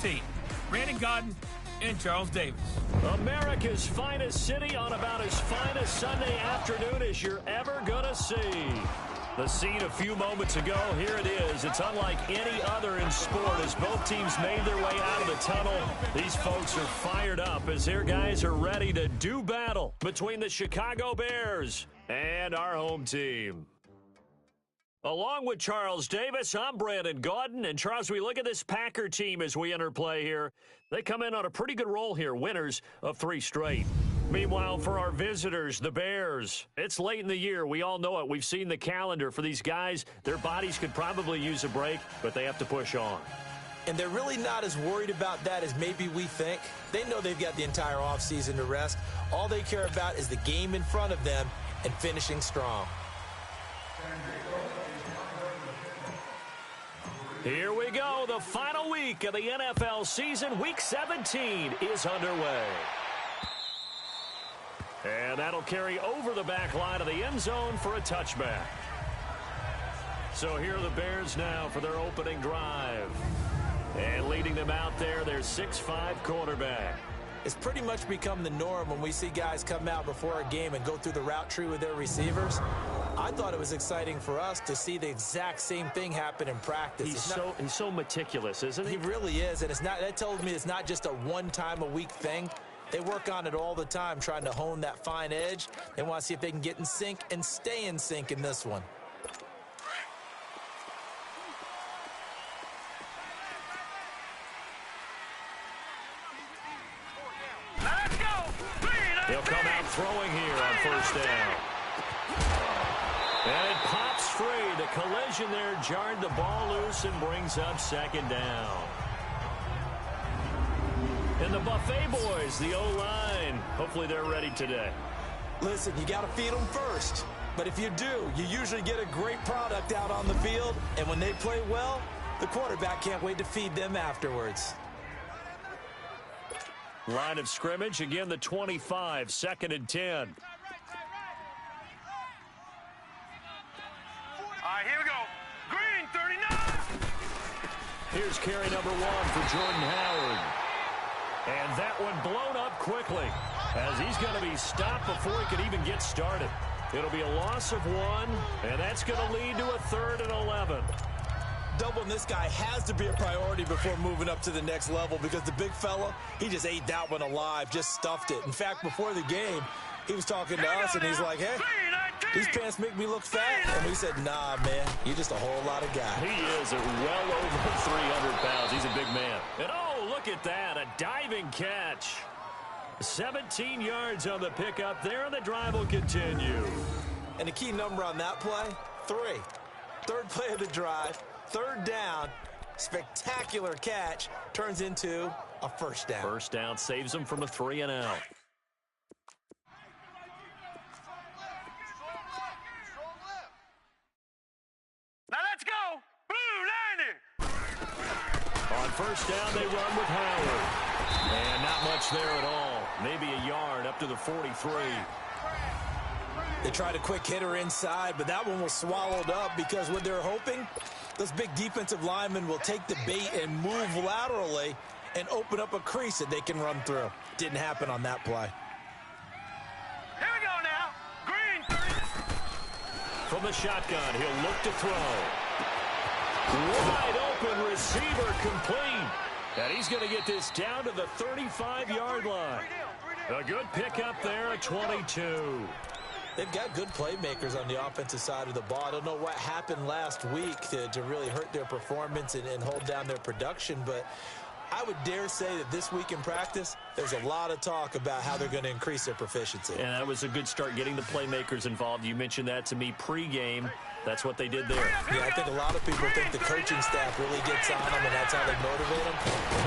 team. Brandon Gaudin and Charles Davis. America's finest city on about as fine a Sunday afternoon as you're ever gonna see. The scene a few moments ago, here it is. It's unlike any other in sport as both teams made their way out of the tunnel. These folks are fired up as their guys are ready to do battle between the Chicago Bears and our home team. Along with Charles Davis, I'm Brandon Gaudin. And Charles, we look at this Packer team as we enter play here. They come in on a pretty good roll here, winners of 3 straight. Meanwhile, for our visitors, the Bears, it's late in the year. We all know it. We've seen the calendar for these guys. Their bodies could probably use a break, but they have to push on. And they're really not as worried about that as maybe we think. They know they've got the entire offseason to rest. All they care about is the game in front of them and finishing strong. Here we go. The final week of the NFL season. Week 17 is underway. And that'll carry over the back line of the end zone for a touchback. So here are the Bears now for their opening drive. And leading them out there, their 6'5" quarterback. It's pretty much become the norm when we see guys come out before a game and go through the route tree with their receivers. I thought it was exciting for us to see the exact same thing happen in practice. He's so meticulous, isn't he? He really is, and that tells me it's not just a one-time-a-week thing. They work on it all the time, trying to hone that fine edge. They want to see if they can get in sync and stay in sync in this one. He'll come out throwing here on first down. And it pops free. The collision there jarred the ball loose and brings up second down. And the Buffet boys, the O-line, hopefully they're ready today. Listen, you got to feed them first. But if you do, you usually get a great product out on the field. And when they play well, the quarterback can't wait to feed them afterwards. Line of scrimmage, again the 25, 2nd and 10. All right, here we go. Green, 39. Here's carry number 1 for Jordan Howard. And that one blown up quickly as he's going to be stopped before he could even get started. It'll be a loss of 1, and that's going to lead to a 3rd and 11. Doubling this guy has to be a priority before moving up to the next level because the big fella, he just ate that one alive, just stuffed it. In fact, before the game, he was talking to us, and he's like, hey, these pants make me look fat. And we said, nah, man, you're just a whole lot of guy. He is well over 300 pounds. He's a big man. And, oh, look at that, a diving catch. 17 yards on the pickup there, and the drive will continue. And the key number on that play, 3. 3rd play of the drive. 3rd down, spectacular catch, turns into a first down. First down saves him from a 3 and out. Now let's go. Blue 90. On first down, they run with Howard. And not much there at all. Maybe a yard up to the 43. They tried a quick hitter inside, but that one was swallowed up because what they're hoping, those big defensive linemen will take the bait and move laterally and open up a crease that they can run through. Didn't happen on that play. Here we go now. Green, 30. From the shotgun, he'll look to throw. Wide open receiver complete. And he's going to get this down to the 35-yard line. A good pickup there at 22. They've got good playmakers on the offensive side of the ball. I don't know what happened last week to really hurt their performance and hold down their production, but I would dare say that this week in practice, there's a lot of talk about how they're going to increase their proficiency. And that was a good start getting the playmakers involved. You mentioned that to me pregame. That's what they did there. Yeah, I think a lot of people think the coaching staff really gets on them, and that's how they motivate them.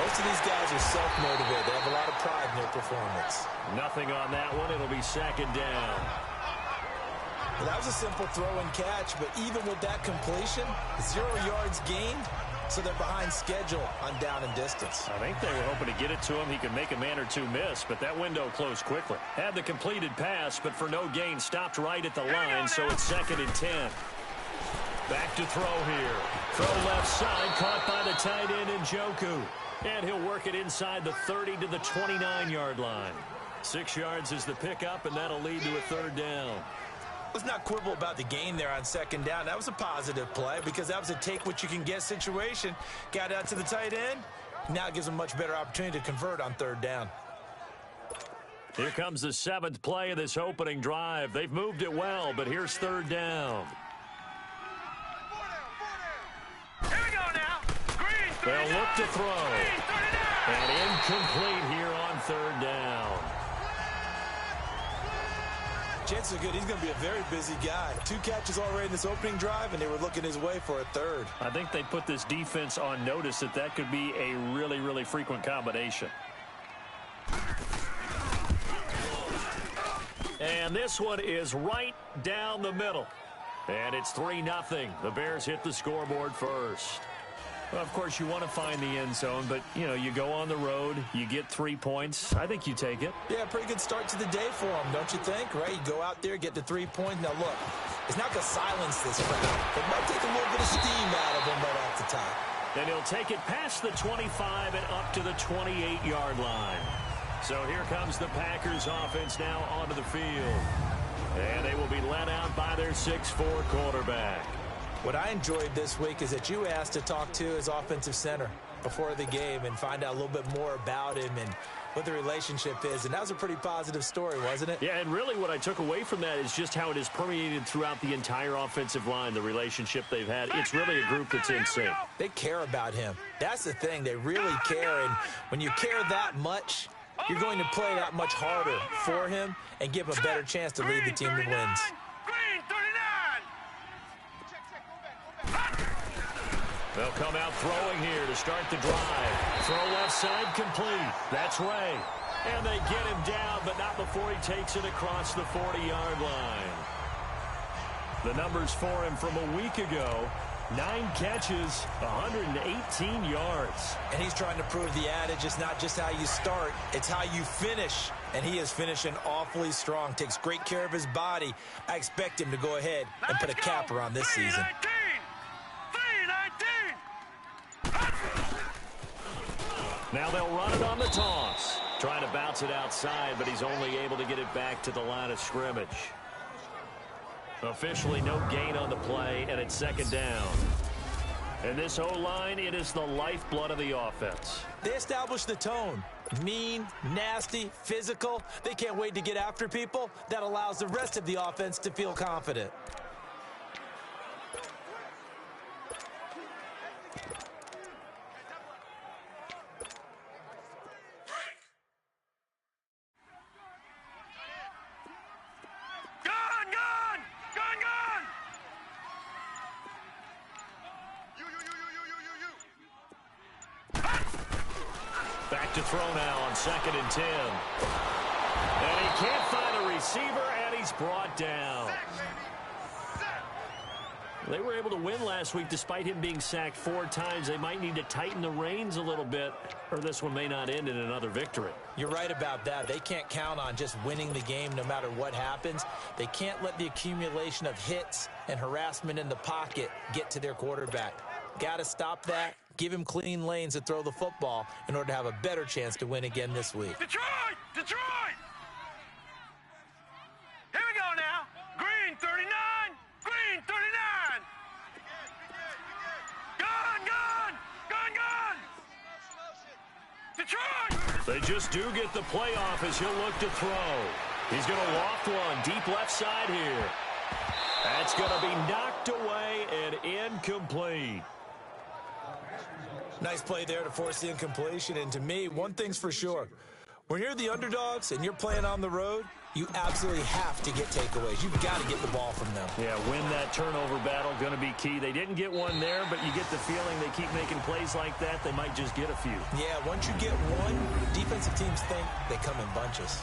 Most of these guys are self-motivated. They have a lot of pride in their performance. Nothing on that one. It'll be 2nd down. Well, that was a simple throw and catch, but even with that completion, 0 yards gained, so they're behind schedule on down and distance. I think they were hoping to get it to him. He could make a man or two miss, but that window closed quickly. Had the completed pass, but for no gain, stopped right at the line, so it's 2nd and 10. Back to throw here. Throw left side, caught by the tight end Njoku. And he'll work it inside the 30 to the 29-yard line. 6 yards is the pickup, and that'll lead to a third down. Let's not quibble about the gain there on second down. That was a positive play because that was a take-what-you-can-get situation. Got out to the tight end. Now it gives them a much better opportunity to convert on third down. Here comes the 7th play of this opening drive. They've moved it well, but here's third down. Here we go now. Green, They'll look to throw. And incomplete here on third down. Chances are good he's going to be a very busy guy. 2 catches already in this opening drive, and they were looking his way for a third. I think they put this defense on notice that could be a really, really frequent combination. And this one is right down the middle. And it's 3-0. The Bears hit the scoreboard first. Well, of course, you want to find the end zone, but, you go on the road, you get 3 points. I think you take it. Yeah, pretty good start to the day for him, don't you think? Right? You go out there, get the 3 points. Now, look, it's not going to silence this crowd. It might take a little bit of steam out of him right off the top. Then he'll take it past the 25 and up to the 28-yard line. So here comes the Packers offense now onto the field. And they will be led out by their 6'4" quarterback. What I enjoyed this week is that you asked to talk to his offensive center before the game and find out a little bit more about him and what the relationship is. And that was a pretty positive story, wasn't it? Yeah, and really what I took away from that is just how it is permeated throughout the entire offensive line, the relationship they've had. It's really a group that's in sync. They care about him. That's the thing. They really care. And when you care that much, you're going to play that much harder for him and give him a better chance to lead the team to wins. They'll come out throwing here to start the drive. Throw left side complete. That's Ray. And they get him down, but not before he takes it across the 40-yard line. The numbers for him from a week ago: 9 catches, 118 yards. And he's trying to prove the adage, it's not just how you start, it's how you finish. And he is finishing awfully strong, takes great care of his body. I expect him to go ahead and put a capper on this season. Now they'll run it on the toss. Trying to bounce it outside, but he's only able to get it back to the line of scrimmage. Officially no gain on the play, and it's second down. And this O-line, it is the lifeblood of the offense. They establish the tone. Mean, nasty, physical. They can't wait to get after people. That allows the rest of the offense to feel confident. Back to throw now on 2nd and 10. And he can't find a receiver, and he's brought down. They were able to win last week despite him being sacked 4 times. They might need to tighten the reins a little bit, or this one may not end in another victory. You're right about that. They can't count on just winning the game no matter what happens. They can't let the accumulation of hits and harassment in the pocket get to their quarterback. Got to stop that. Give him clean lanes to throw the football in order to have a better chance to win again this week. Detroit! Detroit! Here we go now. Green 39. Green 39. Gun! Detroit! They just do get the playoff as he'll look to throw. He's going to loft one deep left side here. That's going to be knocked away and incomplete. Nice play there to force the incompletion. And to me, one thing's for sure. When you're the underdogs and you're playing on the road, you absolutely have to get takeaways. You've got to get the ball from them. Yeah, win that turnover battle, going to be key. They didn't get one there, but you get the feeling they keep making plays like that, they might just get a few. Yeah, once you get one, defensive teams think they come in bunches.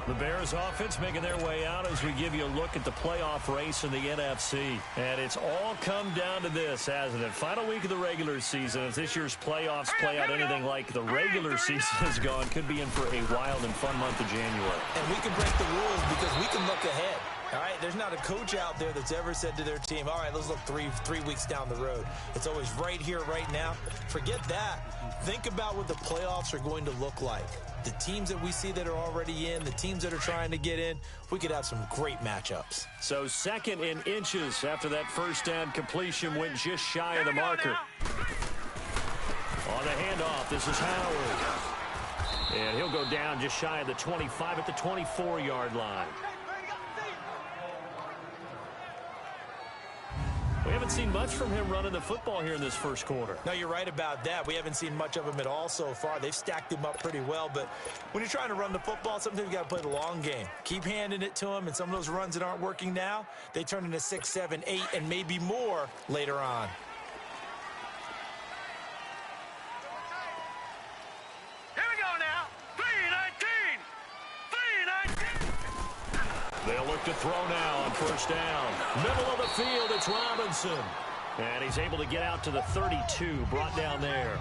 The Bears offense making their way out as we give you a look at the playoff race in the NFC. And it's all come down to this, hasn't it? Final week of the regular season. If this year's playoffs play out anything like the regular season has gone, could be in for a wild and fun month of January. And we can break the rules because we can look ahead. All right, there's not a coach out there that's ever said to their team, all right, let's look three weeks down the road. It's always right here, right now. Forget that. Think about what the playoffs are going to look like. The teams that we see that are already in, the teams that are trying to get in, we could have some great matchups. So 2nd and inches after that first down completion went just shy of the marker. On the handoff, this is Howard. And he'll go down just shy of the 25 at the 24-yard line. We haven't seen much from him running the football here in this first quarter. No, you're right about that. We haven't seen much of him at all so far. They've stacked him up pretty well, but when you're trying to run the football, sometimes you got to play the long game. Keep handing it to him, and some of those runs that aren't working now, they turn into 6, 7, 8, and maybe more later on. Here we go now. 3-19. 3-19. They'll look to throw now on first down. Middle of the field, it's Robinson. And he's able to get out to the 32, brought down there.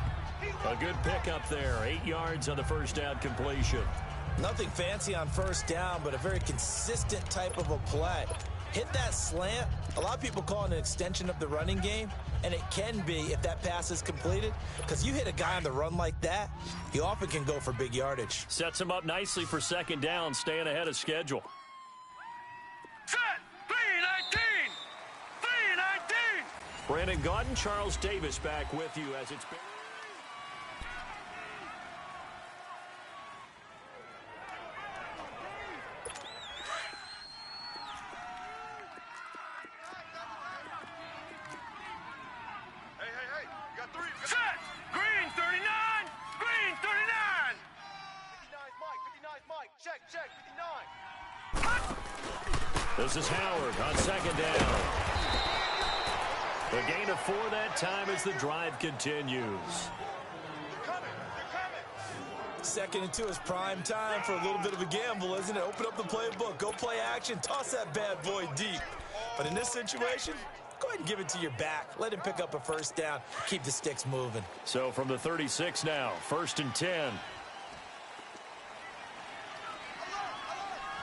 A good pickup there, 8 yards on the first down completion. Nothing fancy on first down, but a very consistent type of a play. Hit that slant. A lot of people call it an extension of the running game, and it can be if that pass is completed, because you hit a guy on the run like that, he often can go for big yardage. Sets him up nicely for second down, staying ahead of schedule. Set. 3-19. 3-19. Brandon Gaudin, Charles Davis back with you as it's been. Hey. You got 3. Set. Green 39. Green 39. 59's Mike. 59's Mike. Check. 59. This is Howard on second down. The gain of 4 that time as the drive continues. They're coming. 2nd and 2 is prime time for a little bit of a gamble, isn't it? Open up the playbook, go play action, toss that bad boy deep. But in this situation, go ahead and give it to your back. Let him pick up a first down. Keep the sticks moving. So from the 36 now, 1st and 10.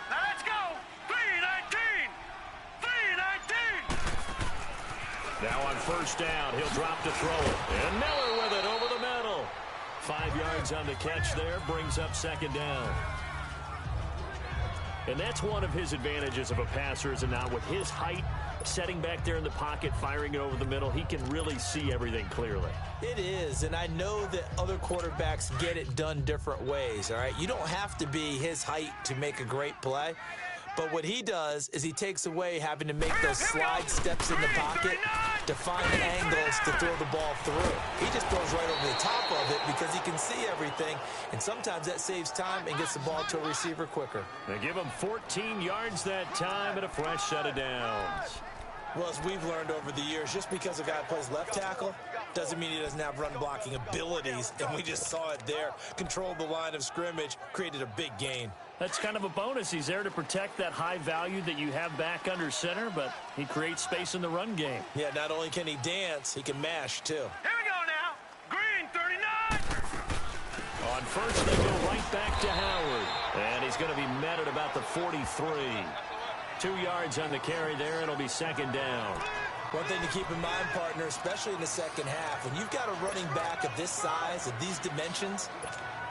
Now let's go. 3-19. 3-19. Now on first down, he'll drop to throw it. And Miller with it over the middle. 5 yards on the catch there, brings up second down. And that's one of his advantages of a passer, is now with his height, setting back there in the pocket, firing it over the middle, he can really see everything clearly. It is, and I know that other quarterbacks get it done different ways, all right? You don't have to be his height to make a great play. But what he does is he takes away having to make those slide steps in the pocket to find angles to throw the ball through. He just throws right over the top of it because he can see everything, and sometimes that saves time and gets the ball to a receiver quicker. They give him 14 yards that time and a fresh set of downs. Well, as we've learned over the years, just because a guy plays left tackle doesn't mean he doesn't have run-blocking abilities, and we just saw it there. Controlled the line of scrimmage, created a big gain. That's kind of a bonus. He's there to protect that high value that you have back under center, but he creates space in the run game. Yeah, not only can he dance, he can mash, too. Here we go now. Green 39. On first, they go right back to Howard. And he's going to be met at about the 43. 2 yards on the carry there. It'll be second down. One thing to keep in mind, partner, especially in the second half, when you've got a running back of this size, of these dimensions,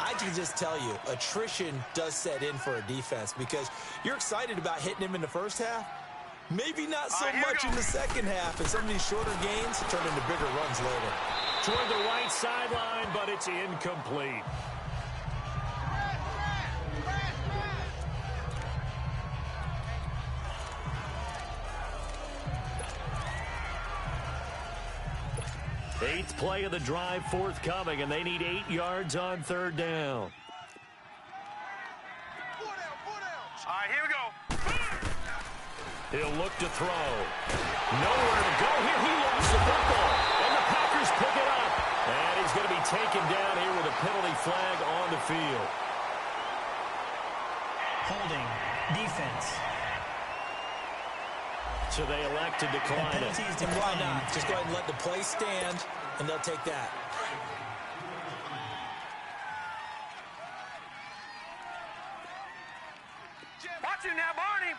I can just tell you, attrition does set in for a defense because you're excited about hitting him in the first half. Maybe not so much in the second half, and some of these shorter gains turn into bigger runs later. Toward the right sideline, but it's incomplete. Eighth play of the drive forthcoming, and they need 8 yards on third down. 4 down. All right, here we go. He'll look to throw. Nowhere to go here. He lost the football, and the Packers pick it up. And he's going to be taken down here with a penalty flag on the field. Holding. Defense. So they elect to decline it. And why not? Just go ahead and let the play stand, and they'll take that. Watch him now, Barney.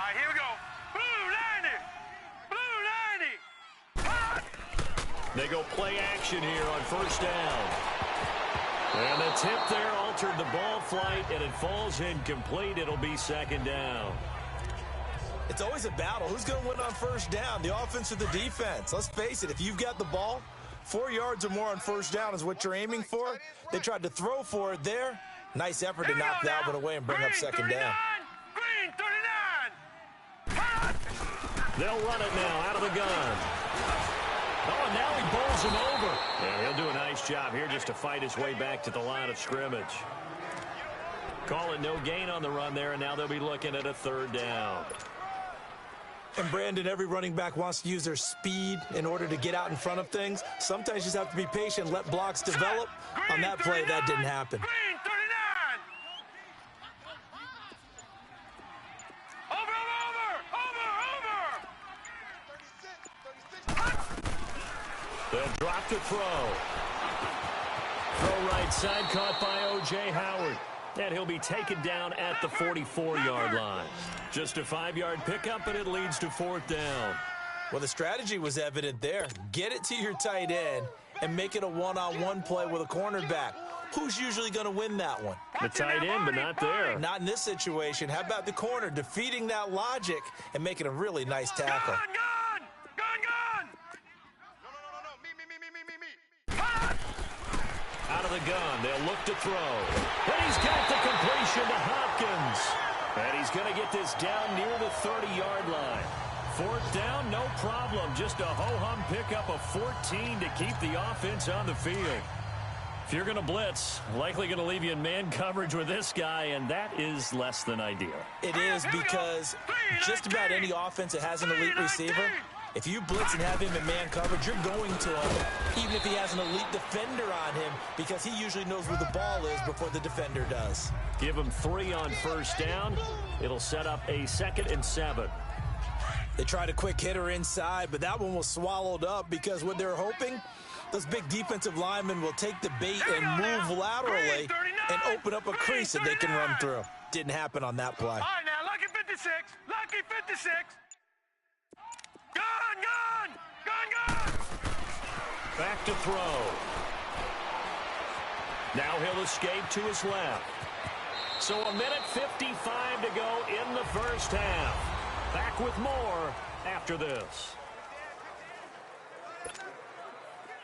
right, here we go. Blue 90. Blue 90. They go play action here on first down. And the tip there altered the ball flight, and it falls incomplete. It'll be second down. It's always a battle. Who's going to win on first down, the offense or the defense? Let's face it, if you've got the ball, 4 yards or more on first down is what you're aiming for. They tried to throw for it there. Nice effort to knock that one away and bring up second down. Green 39. They'll run it now out of the gun. Oh, and now he bowls him over. Yeah, he'll do a nice job here just to fight his way back to the line of scrimmage. Call it no gain on the run there, and now they'll be looking at a third down. And, Brandon, every running back wants to use their speed in order to get out in front of things. Sometimes you just have to be patient, let blocks develop. On that play, that didn't happen. Green 39. Over. They'll drop to throw. Throw right side, caught by O.J. Howard. And he'll be taken down at the 44-yard line. Just a 5-yard pickup, and it leads to fourth down. Well, the strategy was evident there. Get it to your tight end and make it a one-on-one play with a cornerback. Who's usually going to win that one? The tight end, but not there. Not in this situation. How about the corner defeating that logic and making a really nice tackle? Gun! Out of the gun, they'll look to throw. And he's got the completion to Hopkins. And he's going to get this down near the 30-yard line. Fourth down, no problem. Just a ho-hum pickup of 14 to keep the offense on the field. If you're going to blitz, likely going to leave you in man coverage with this guy, and that is less than ideal. It is, because just about any offense that has an elite receiver, if you blitz and have him in man coverage, you're going to him, even if he has an elite defender on him, because he usually knows where the ball is before the defender does. Give him 3 on first down. It'll set up a 2nd and 7. They tried a quick hitter inside, but that one was swallowed up because what they're hoping, those big defensive linemen will take the bait and move laterally and open up a crease that they can run through. Didn't happen on that play. All right, now, lucky 56. Lucky 56. Gun! Back to throw. Now he'll escape to his left. So a minute 55 to go in the first half. Back with more after this.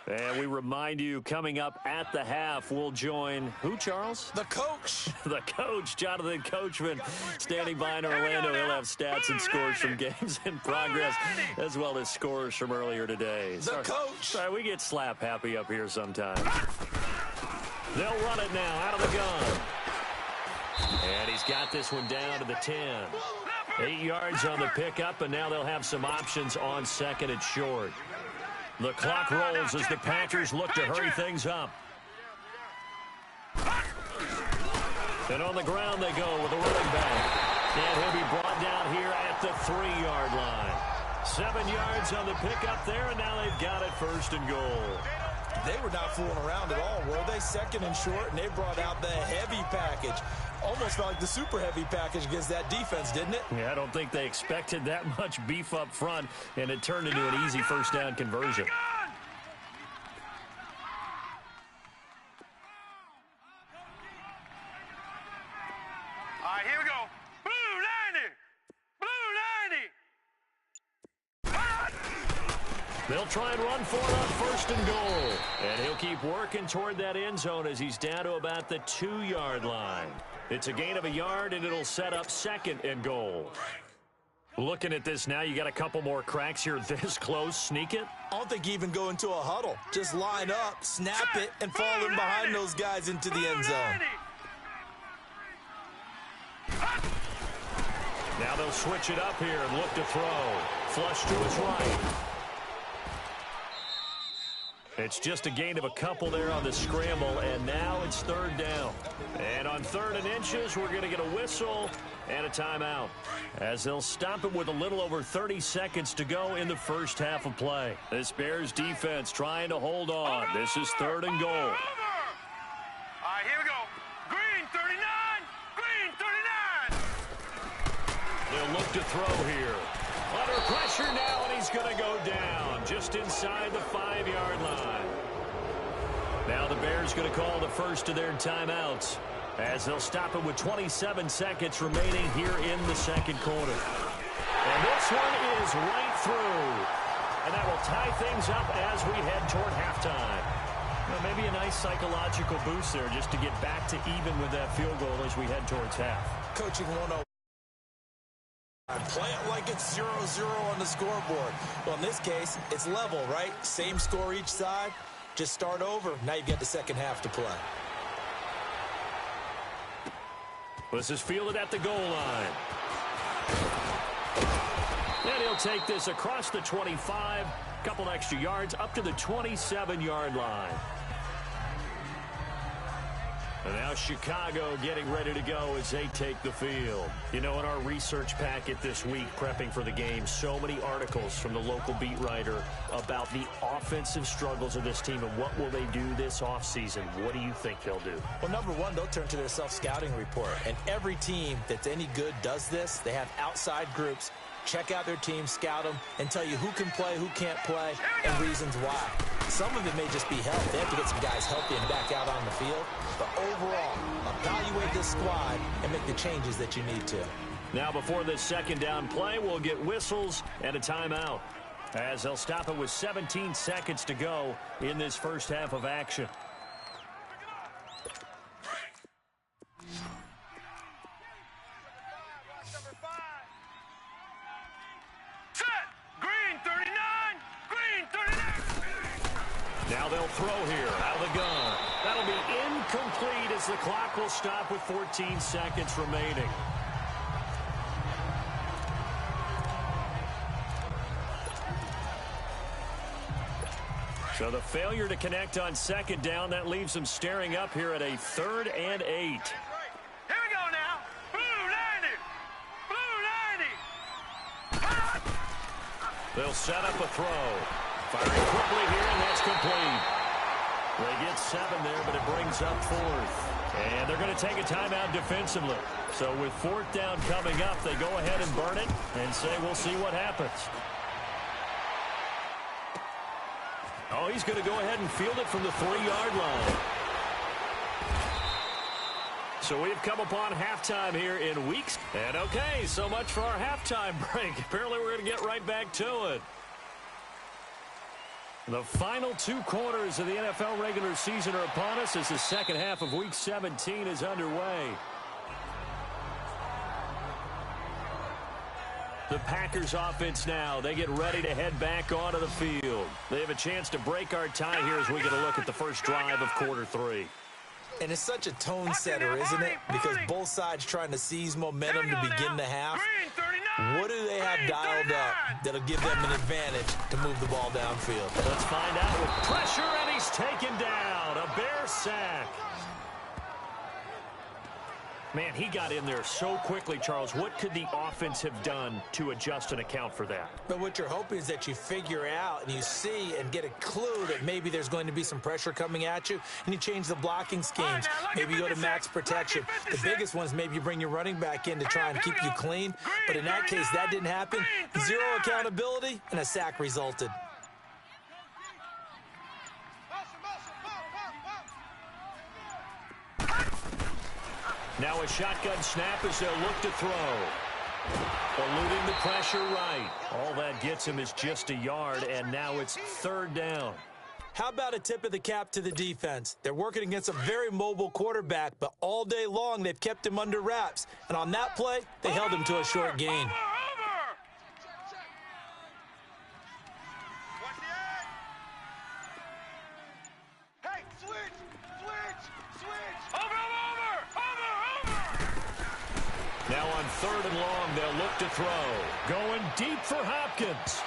And we remind you, coming up at the half, we'll join who, Charles? The coach. The coach, Jonathan Coachman, standing by in Orlando. He'll have stats and scores from games in progress, as well as scores from earlier today. The coach. Sorry, we get slap happy up here sometimes. They'll run it now out of the gun. And he's got this one down to the 10. 8 yards on the pickup, and now they'll have some options on second and short. The clock rolls as the Packers look to hurry things up. And on the ground they go with a running back. And he'll be brought down here at the 3-yard line. 7 yards on the pickup there, and now they've got it first and goal. They were not fooling around at all, were they? Second and short, and they brought out the heavy package. Almost felt like the super heavy package against that defense, didn't it? Yeah, I don't think they expected that much beef up front, and it turned into an easy first down conversion. All right, here we go. Blue 90. They'll try and run for it on first and goal. And he'll keep working toward that end zone as he's down to about the 2-yard line. It's a gain of a yard, and it'll set up second and goal. Looking at this now, you got a couple more cracks here this close. Sneak it. I don't think you even go into a huddle. Just line up, snap it, and fall in behind those guys into the end zone. Now they'll switch it up here and look to throw. Flush to his right. It's just a gain of a couple there on the scramble, and now it's third down. And on 3rd and inches, we're going to get a whistle and a timeout, as they'll stop it with a little over 30 seconds to go in the first half of play. This Bears defense trying to hold on. This is 3rd and goal. All right, here we go. Green 39. Green 39. They'll look look to throw here. Under pressure now, and he's going to go down just inside the 5-yard line. Now the Bears going to call the first of their timeouts as they'll stop it with 27 seconds remaining here in the second quarter. And this one is right through. And that will tie things up as we head toward halftime. Well, maybe a nice psychological boost there just to get back to even with that field goal as we head towards half. Coaching 1-0. Play it like it's 0-0 on the scoreboard. Well, in this case, it's level, right? Same score each side. Just start over. Now you get the second half to play. This is fielded at the goal line. And he'll take this across the 25. Couple extra yards up to the 27-yard line. And now Chicago getting ready to go as they take the field. You know, in our research packet this week, prepping for the game, so many articles from the local beat writer about the offensive struggles of this team and what will they do this offseason. What do you think they'll do? Well, number one, they'll turn to their self-scouting report. And every team that's any good does this. They have outside groups. Check out their team, scout them, and tell you who can play, who can't play, and reasons why. Some of it may just be health. They have to get some guys healthy and back out on the field. But overall, evaluate this squad and make the changes that you need to. Now before this second down play, we'll get whistles and a timeout as they'll stop it with 17 seconds to go in this first half of action. Now they'll throw here out of the gun. That'll be incomplete as the clock will stop with 14 seconds remaining. So the failure to connect on second down, that leaves them staring up here at a 3rd and 8. Here we go now. Blue 90. Blue 90. They'll set up a throw. Firing quickly here, and that's complete. They get 7 there, but it brings up 4th. And they're going to take a timeout defensively. So with 4th down coming up, they go ahead and burn it and say, we'll see what happens. Oh, he's going to go ahead and field it from the 3-yard line. So we've come upon halftime here in weeks. And okay, so much for our halftime break. Apparently we're going to get right back to it. The final 2 quarters of the NFL regular season are upon us as the second half of Week 17 is underway. The Packers offense now, they get ready to head back onto the field. They have a chance to break our tie here as we get a look at the first drive of quarter 3. And it's such a tone setter, isn't it? Because both sides trying to seize momentum to begin the half. What do they have dialed up that'll give them an advantage to move the ball downfield? Let's find out with pressure, and he's taken down. A Bear sack. Man, he got in there so quickly, Charles. What could the offense have done to adjust and account for that? But what you're hoping is that you figure out and you see and get a clue that maybe there's going to be some pressure coming at you, and you change the blocking schemes. Maybe you go to max protection. The biggest one is maybe you bring your running back in to try and keep you clean. But in that case, that didn't happen. 0 accountability, and a sack resulted. Now a shotgun snap as they'll look to throw. Eluding the pressure right. All that gets him is just a yard, and now it's 3rd down. How about a tip of the cap to the defense? They're working against a very mobile quarterback, but all day long they've kept him under wraps. And on that play, they held him to a short gain. Hey, switch! Now on 3rd and long, they'll look to throw. Going deep for Hopkins.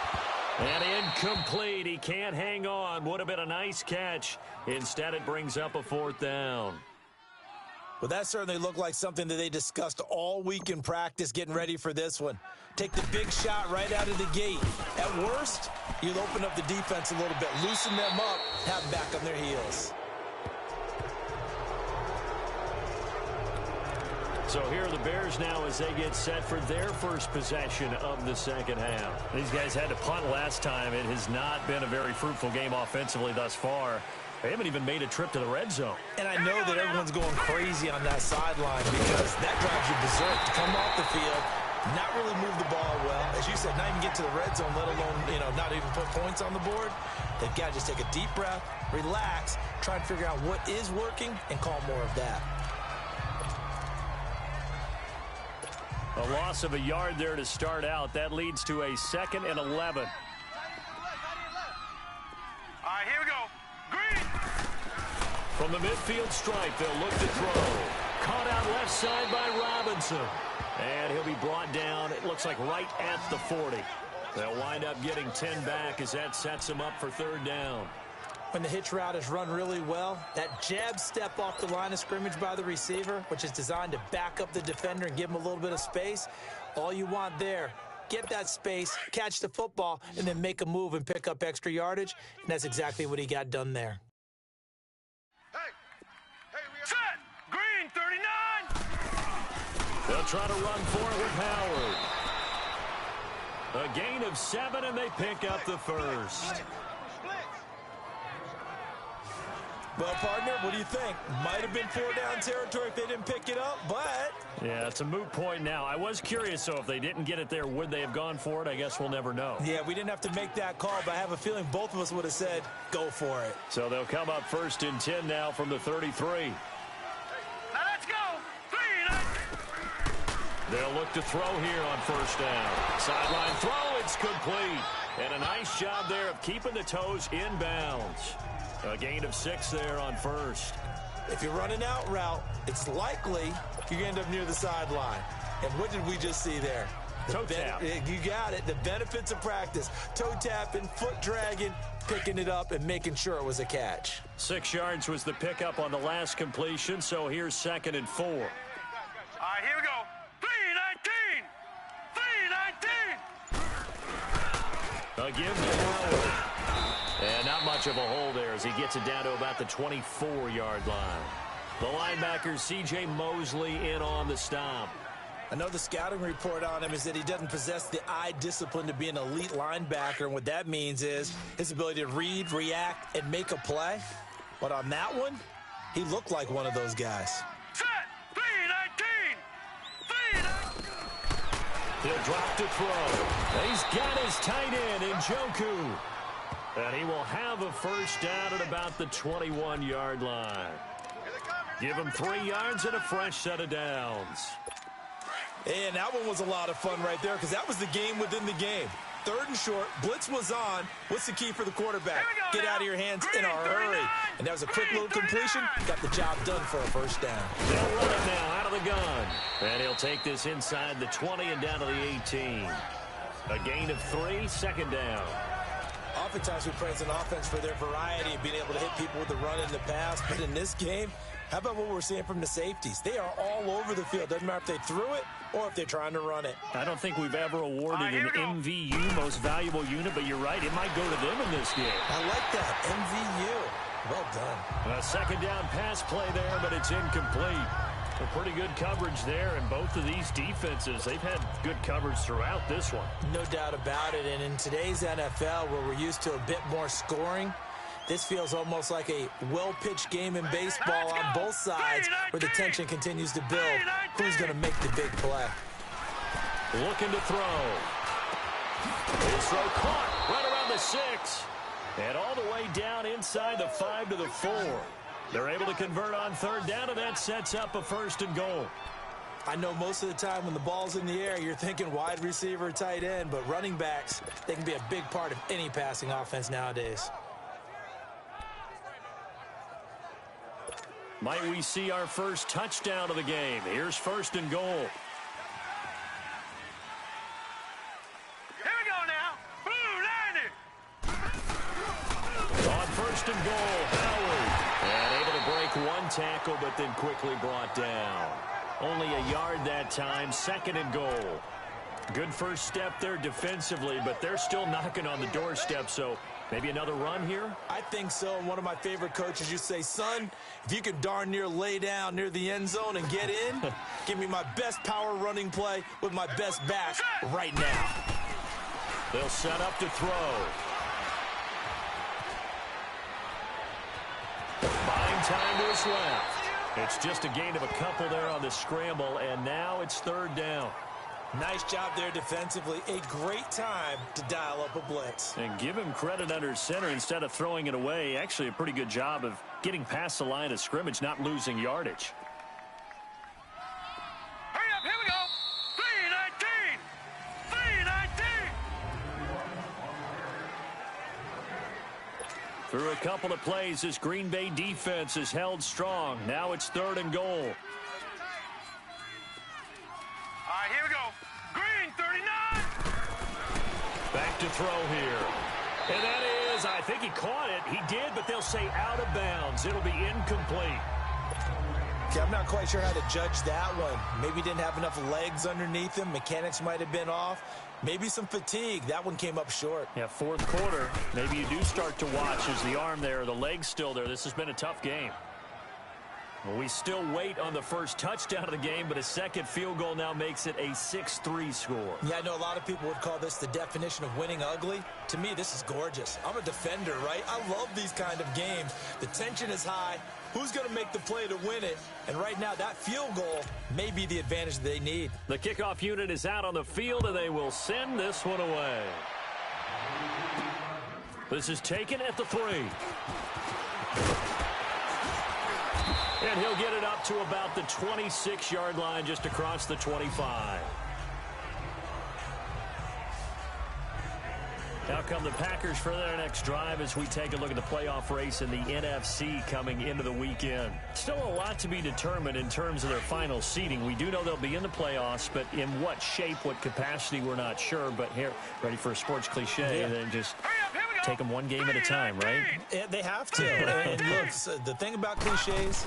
And incomplete. He can't hang on. Would have been a nice catch. Instead, it brings up a 4th down. Well, that certainly looked like something that they discussed all week in practice getting ready for this one. Take the big shot right out of the gate. At worst, you'll open up the defense a little bit, loosen them up, have them back on their heels. So here are the Bears now as they get set for their first possession of the second half. These guys had to punt last time. It has not been a very fruitful game offensively thus far. They haven't even made a trip to the red zone. And I know that everyone's going crazy on that sideline because that drives you berserk to come off the field, not really move the ball well. As you said, not even get to the red zone, let alone, not even put points on the board. They've got to just take a deep breath, relax, try and figure out what is working, and call more of that. A loss of a yard there to start out. That leads to a 2nd and 11. All right, here we go. Green. From the midfield stripe, they'll look to throw. Caught out left side by Robinson. And he'll be brought down, it looks like right at the 40. They'll wind up getting 10 back as that sets them up for 3rd down. When the hitch route is run really well, that jab step off the line of scrimmage by the receiver, which is designed to back up the defender and give him a little bit of space, all you want there, get that space, catch the football, and then make a move and pick up extra yardage, and that's exactly what he got done there. Set. Green, 39. They'll try to run for it with Howard. A gain of 7, and they pick up the first. Well, partner, what do you think? Might have been 4-down territory if they didn't pick it up, but... Yeah, it's a moot point now. I was curious, so if they didn't get it there, would they have gone for it? I guess we'll never know. Yeah, we didn't have to make that call, but I have a feeling both of us would have said, go for it. So they'll come up 1st and 10 now from the 33. Now let's go. 3. They'll look to throw here on 1st down. Sideline throw, it's complete. And a nice job there of keeping the toes in bounds. A gain of 6 there on 1st. If you're running out route, it's likely you're going to end up near the sideline. And what did we just see there? Toe tap. You got it. The benefits of practice. Toe tapping, foot dragging, picking it up, and making sure it was a catch. 6 yards was the pickup on the last completion, so here's 2nd and 4. All right, here we go. 3-19. 3-19. A give to Howard. And not much of a hole there as he gets it down to about the 24-yard line. The linebacker, C.J. Mosley, in on the stop. I know the scouting report on him is that he doesn't possess the eye discipline to be an elite linebacker, and what that means is his ability to read, react, and make a play. But on that one, he looked like one of those guys. Set. 3-19. 3-19. He'll drop to throw. He's got his tight end in Njoku. And he will have a 1st down at about the 21-yard line. Give him 3 yards and a fresh set of downs. And that one was a lot of fun right there because that was the game within the game. 3rd and short, blitz was on. What's the key for the quarterback? Get out of your hands in a hurry. And that was a quick little completion. Got the job done for a 1st down. They'll run it now out of the gun. And he'll take this inside the 20 and down to the 18. A gain of 3, 2nd down. Oftentimes we praise an offense for their variety of being able to hit people with the run in the pass. But in this game, how about what we're seeing from the safeties? They are all over the field. Doesn't matter if they threw it or if they're trying to run it. I don't think we've ever awarded an MVU, most valuable unit, but you're right. It might go to them in this game. I like that. MVU. Well done. A 2nd down pass play there, but it's incomplete. A pretty good coverage there, and both of these defenses, they've had good coverage throughout this one. No doubt about it, and in today's NFL, where we're used to a bit more scoring, this feels almost like a well-pitched game in baseball on both sides where the tension continues to build. Who's going to make the big play? Looking to throw. His throw caught right around the 6. And all the way down inside the 5 to the 4. They're able to convert on 3rd down, and that sets up a 1st and goal. I know most of the time when the ball's in the air, you're thinking wide receiver, tight end, but running backs, they can be a big part of any passing offense nowadays. Might we see our first touchdown of the game? Here's 1st and goal. Here we go now. Blue 90. On 1st and goal, Howard. And able to break one tackle, but then quickly brought down. Only a yard that time, 2nd and goal. Good first step there defensively, but they're still knocking on the doorstep, so maybe another run here? I think so. And one of my favorite coaches used to say, son, if you can darn near lay down near the end zone and get in, give me my best power running play with my best back right now. They'll set up to throw. Buying time to his left. It's just a gain of a couple there on the scramble, and now it's third down. Nice job there defensively. A great time to dial up a blitz. And give him credit under center instead of throwing it away. Actually, a pretty good job of getting past the line of scrimmage, not losing yardage. Hurry up, here we go. 3-19. 3-19. Through a couple of plays, this Green Bay defense is held strong. Now it's 3rd and goal. All right, here we go. Green, 39. Back to throw here. And that is, I think he caught it. He did, but they'll say out of bounds. It'll be incomplete. Okay, I'm not quite sure how to judge that one. Maybe he didn't have enough legs underneath him. Mechanics might have been off. Maybe some fatigue. That one came up short. Yeah, 4th quarter. Maybe you do start to watch. Is the arm there, the leg's still there? This has been a tough game. Well, we still wait on the first touchdown of the game, but a second field goal now makes it a 6-3 score. Yeah, I know a lot of people would call this the definition of winning ugly. To me, this is gorgeous. I'm a defender, right? I love these kind of games. The tension is high. Who's going to make the play to win it? And right now, that field goal may be the advantage they need. The kickoff unit is out on the field, and they will send this one away. This is taken at the 3. And he'll get it up to about the 26-yard line, just across the 25. Now come the Packers for their next drive as we take a look at the playoff race in the NFC coming into the weekend. Still a lot to be determined in terms of their final seeding. We do know they'll be in the playoffs, but in what shape, what capacity, we're not sure. But here, ready for a sports cliche, and then just take them one game at a time, right? Yeah, they have to. And look, so the thing about cliches,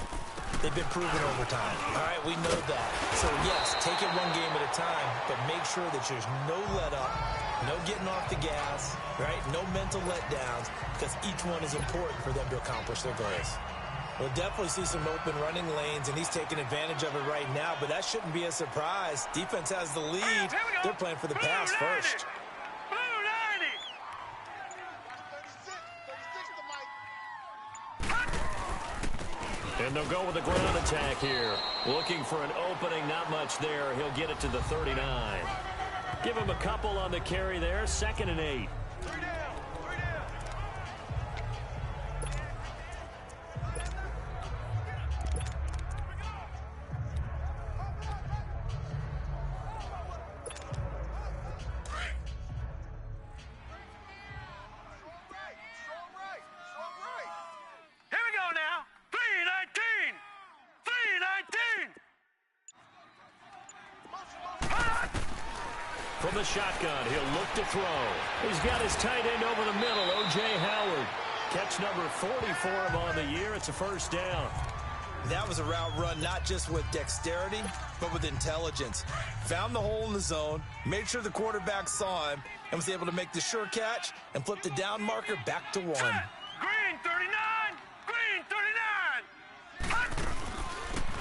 they've been proven over time. All right, we know that. So, yes, take it one game at a time, but make sure that there's no let-up, no getting off the gas, right? No mental letdowns, because each one is important for them to accomplish their goals. We'll definitely see some open running lanes, and he's taking advantage of it right now, but that shouldn't be a surprise. Defense has the lead. They're playing for the pass first. And they'll go with a ground attack here. Looking for an opening, not much there. He'll get it to the 39. Give him a couple on the carry there. 2nd and 8. From the shotgun, he'll look to throw. He's got his tight end over the middle, O.J. Howard. Catch number 40 for him on the year. It's a first down. That was a route run not just with dexterity, but with intelligence. Found the hole in the zone, made sure the quarterback saw him, and was able to make the sure catch and flip the down marker back to 1. Green 39! Green 39!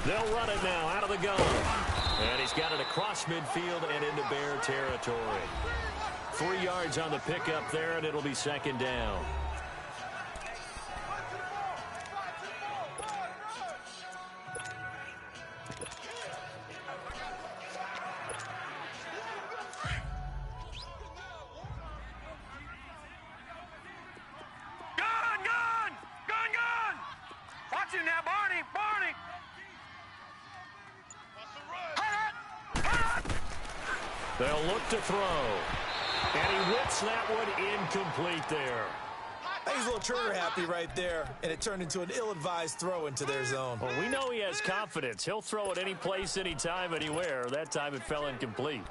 They'll run it now out of the gun. And he's got it across midfield and into Bear territory. 3 yards on the pickup there, and it'll be 2nd down. Gun! Watch him now, Barney! They'll look to throw. And he whips that one incomplete there. He's a little trigger happy right there, and it turned into an ill-advised throw into their zone. Well, we know he has confidence. He'll throw it any place, anytime, anywhere. That time it fell incomplete.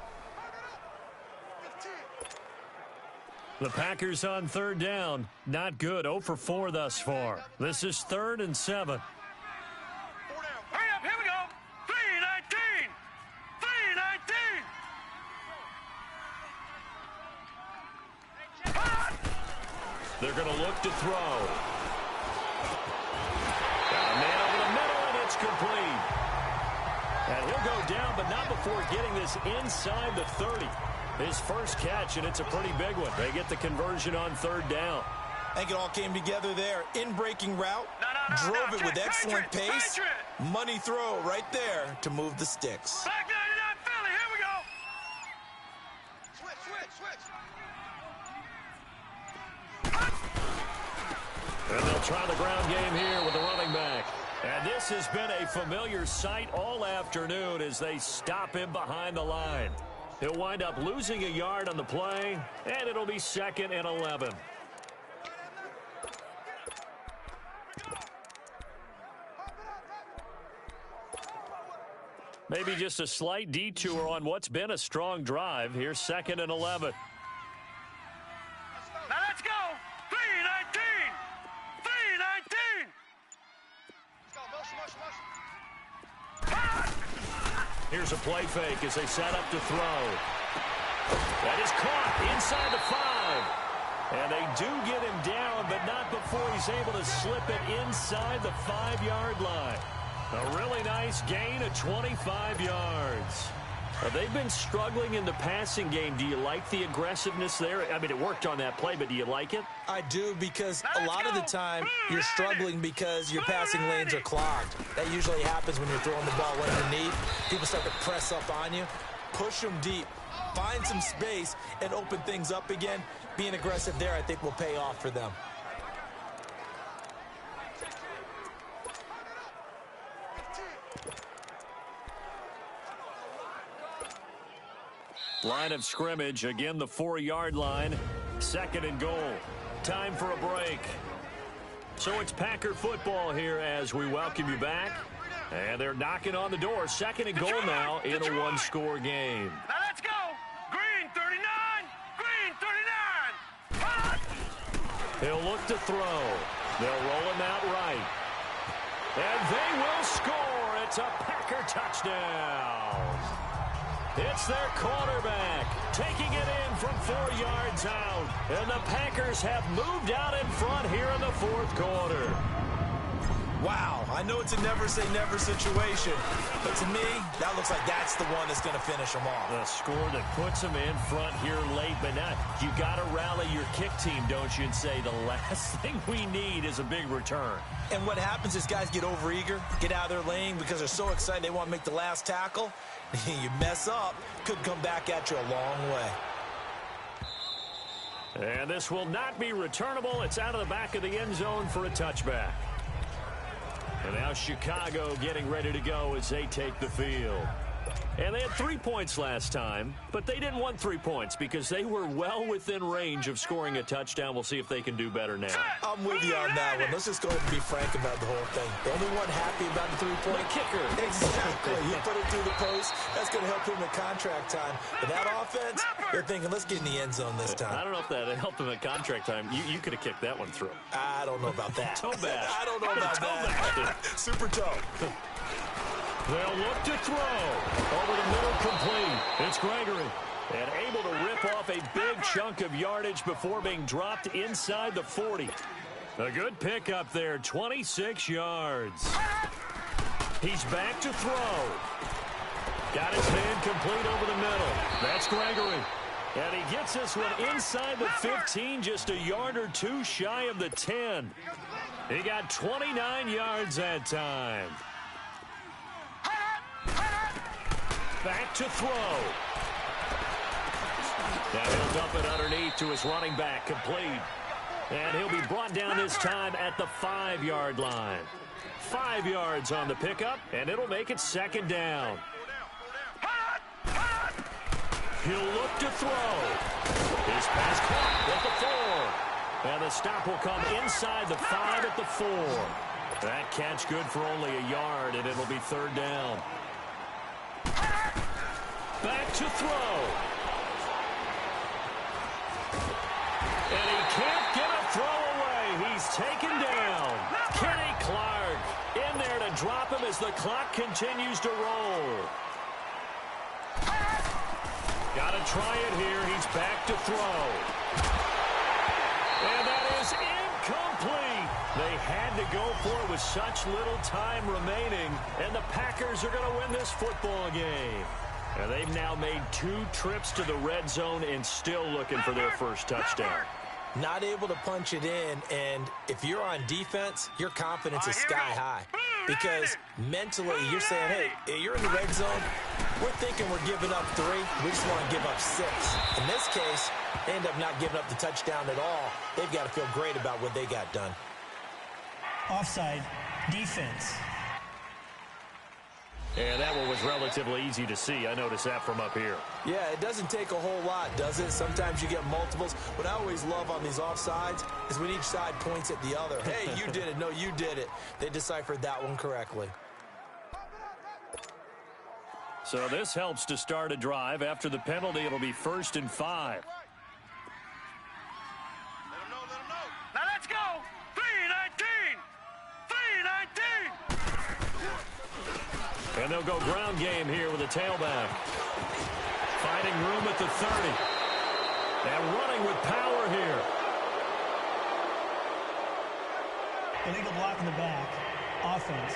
The Packers on 3rd down. Not good. 0 for 4 thus far. This is 3rd and 7. Hurry up, here we go! 3-19! 3-19! They're going to look to throw. Got a man over the middle, and it's complete. And he'll go down, but not before getting this inside the 30. His first catch, and it's a pretty big one. They get the conversion on third down. I think it all came together there. In-breaking route, drove it with excellent pace. Money throw right there to move the sticks. Back 99 Philly, here we go. Switch. And they'll try the ground game here with the running back. And this has been a familiar sight all afternoon as they stop him behind the line. He'll wind up losing a yard on the play, and it'll be 2nd and 11. Maybe just a slight detour on what's been a strong drive. Here's 2nd and 11. Now let's go. 3-19. 3-19. Here's a play fake as they set up to throw. That is caught inside the 5. And they do get him down, but not before he's able to slip it inside the 5-yard line. A really nice gain of 25 yards. They've been struggling in the passing game. Do you like the aggressiveness there? I mean, it worked on that play, but do you like it? I do, because a lot of the time you're struggling because your passing lanes are clogged. That usually happens when you're throwing the ball underneath. People start to press up on you. Push them deep. Find some space and open things up again. Being aggressive there, I think, will pay off for them. Line of scrimmage, again the 4-yard line, 2nd and goal. Time for a break. So it's Packer football here as we welcome you back. And they're knocking on the door. 2nd and goal now in a 1-score game. Now let's go. Green 39. Green 39. He'll look to throw. They'll roll him out right. And they will score. It's a Packer touchdown. It's their quarterback taking it in from 4 yards out. And the Packers have moved out in front here in the 4th quarter. Wow, I know it's a never-say-never situation, but to me, that looks like that's the one that's going to finish them off. The score that puts them in front here late, but now you got to rally your kick team, don't you, and say the last thing we need is a big return. And what happens is guys get overeager, get out of their lane because they're so excited they want to make the last tackle. You mess up, could come back at you a long way. And this will not be returnable. It's out of the back of the end zone for a touchback. And now Chicago getting ready to go as they take the field. And they had 3 points last time, but they didn't want 3 points because they were well within range of scoring a touchdown. We'll see if they can do better now. I'm with you on that one. Let's just go ahead and be frank about the whole thing. The only one happy about the 3-point kicker. Exactly. He put it through the post. That's going to help him at contract time. But that offense, they're thinking, let's get in the end zone this time. I don't know if that helped him at contract time. You could have kicked that one through. I don't know about that. Toe bash. I don't know about that. Super toe. They'll look to throw. Over the middle, complete. It's Gregory. And able to rip off a big chunk of yardage before being dropped inside the 40. A good pickup there, 26 yards. He's back to throw. Got his man complete over the middle. That's Gregory. And he gets this one inside the 15, just a yard or two shy of the 10. He got 29 yards that time. Back to throw. Now he'll dump it underneath to his running back, complete. And he'll be brought down this time at the 5-yard line. 5 yards on the pickup, and it'll make it 2nd down. He'll look to throw. His pass caught at the 4. And the stop will come inside the 5 at the 4. That catch good for only a yard, and it'll be 3rd down. Back to throw. And he can't get a throw away. He's taken down. Kenny Clark in there to drop him as the clock continues to roll. Got to try it here. He's back to throw. And that is had to go for it with such little time remaining, and the Packers are going to win this football game. And they've now made 2 trips to the red zone and still looking for their first touchdown. Not able to punch it in, and if you're on defense, your confidence is sky high. Because mentally, you're saying, hey, you're in the red zone. We're thinking we're giving up 3. We just want to give up 6. In this case, they end up not giving up the touchdown at all. They've got to feel great about what they got done. Offside, defense. And that one was relatively easy to see. I noticed that from up here. Yeah, it doesn't take a whole lot, does it? Sometimes you get multiples. What I always love on these offsides is when each side points at the other. Hey, you did it. No, you did it. They deciphered that one correctly. So this helps to start a drive. After the penalty, it'll be 1st and 5. Let him know, let him know. Now let's go. 3-19. 3-19. And they'll go ground game here with a tailback. Finding room at the 30. And running with power here. Illegal block in the back. Offense.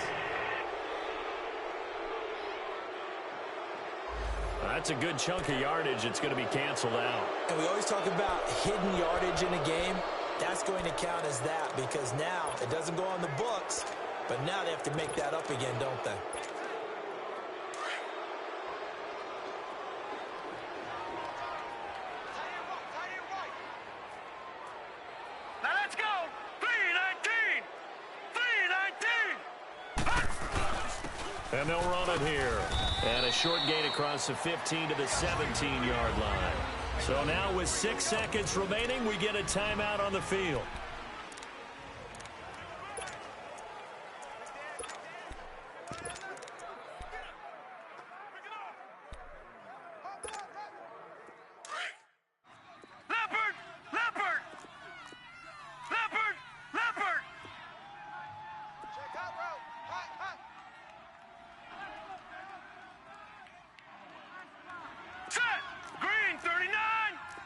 That's a good chunk of yardage. It's going to be canceled out. And we always talk about hidden yardage in a game. That's going to count as that because now it doesn't go on the books, but now they have to make that up again, don't they? Now let's go. 3-19. 3-19. And they'll run it here. And a short gain across the 15 to the 17-yard line. So now with 6 seconds remaining, we get a timeout on the field. Leopard. Leopard. Leopard. Leopard. Check out route. Hot, hot. Set. Green 39.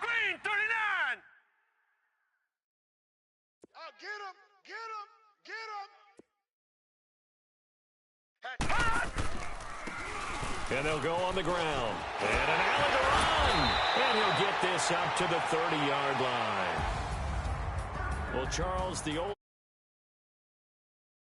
Green 39. Oh, get him. Get him. Get him. Hot. And they'll go on the ground. And an alley to run. And he'll get this up to the 30-yard line. Well, Charles, the old...